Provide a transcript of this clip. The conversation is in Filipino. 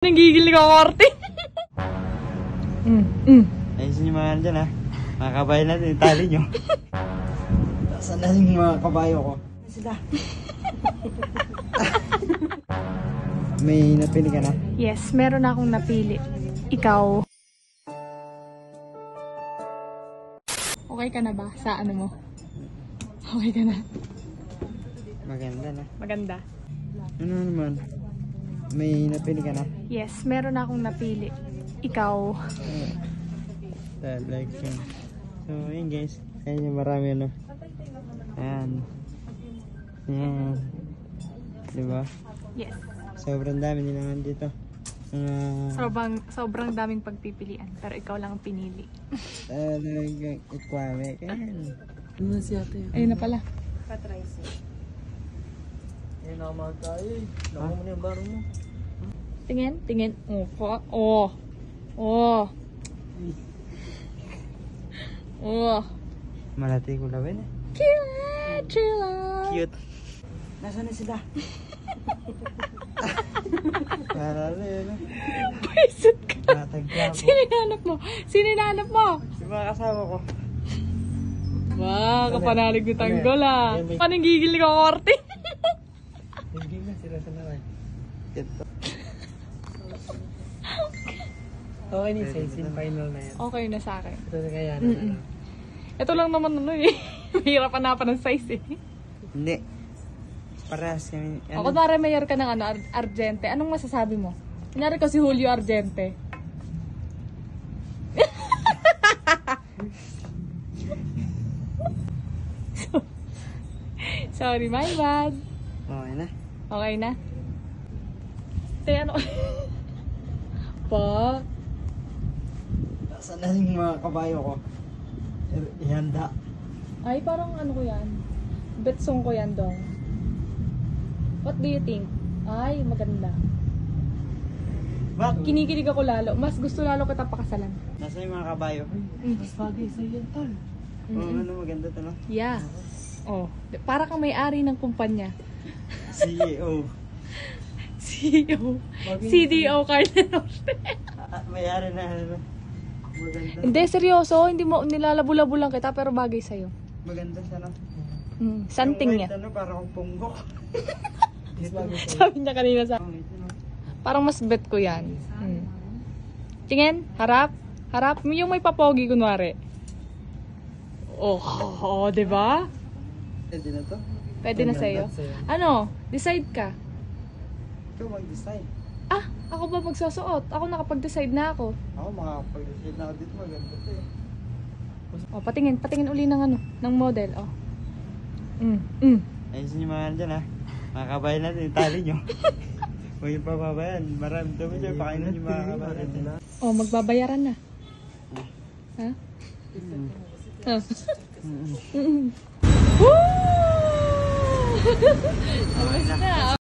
Nagigil ka, Korte. Ayusin nyo mga dyan ha. Mga kabayo natin, itali nyo. Saan na yung mga kabayo ko? Sila. May napili ka na? Yes, meron akong napili. Ikaw. Okay ka na ba sa ano mo? Okay ka na? Maganda na. Maganda. Ano naman? May napili ka na? Yes, meron akong napili. Ikaw. Like yun. So, yun guys. Ayan yung marami ano. Ayan. Ayan. Diba? Yes. Sobrang dami nila dito. Sobrang daming pagpipilian. Pero ikaw lang ang pinili. Talagang ikwame. Ayan. Ano si ate? Ayun na pala. Katrice. Ayan na mga tayo. Naku mo na yung baro mo. Tingin, tingin. Oh. Malati ko lawin eh. Cute. Nasaan na sila? Paralo yun eh. Paisit ka. Natagya ko. Sino hinanap mo? Si mga kasama ko. Wow, kapanalig ni Tanggol ah. Pananggigil ka, Korte. Hindi na sila sa naman. Ito. Okay ni Saisin, final na yan. Okay na sa akin. Ito na kaya Ito lang naman ano eh. Mahirap hanapan ng size eh. Hindi. Parehas kami. Ako para mayor ka ng ano, Argente. Anong masasabi mo? Kunyari ko si Julio Argente. Sorry, my bad. Okay na. Okay na? Ano? Pa? Saan na yung mga kabayo ko? Ihanda. Ay, parang ano ko yan. Betsong ko yan dong. What do you think? Ay, maganda. Bakit? Kinikilig ako lalo. Mas gusto lalo kita pakasalan. Nasa yung mga kabayo? Mas bagay sa yan, tol. Ano, maganda to, no? Yeah. Oh, para kang may-ari ng kumpanya. CEO. CEO. CDO Carlos. May-ari na, ano. Maganda. Hindi, seryoso. Hindi mo, nilalabo-labo lang kita, pero bagay sa'yo. Maganda siya, no? Santing niya. Ano, para kong punggok. Sabi niya kanina sa parang mas bet ko yan. Tingin, harap. Harap. Yung may papogi, kunwari. Oh, diba? Pwede na to? Pwede na sa'yo. Ano? Decide ka. Ikaw mag-decide. Ah, ako ba magsusuot? Ako nakapag-decide na ako. Ako makakapag-decide na ako dito. Maganda to eh. Oh, patingin uli ng ano, ng model. Oh. Ayusin nyo mga dyan ha. Mga kabayo natin, itali nyo. Huwag yung pababayan. Marami dami dyan. Pakainan yung mga kabayo natin. Oh, magbabayaran na. Ha? Woo! Okay na.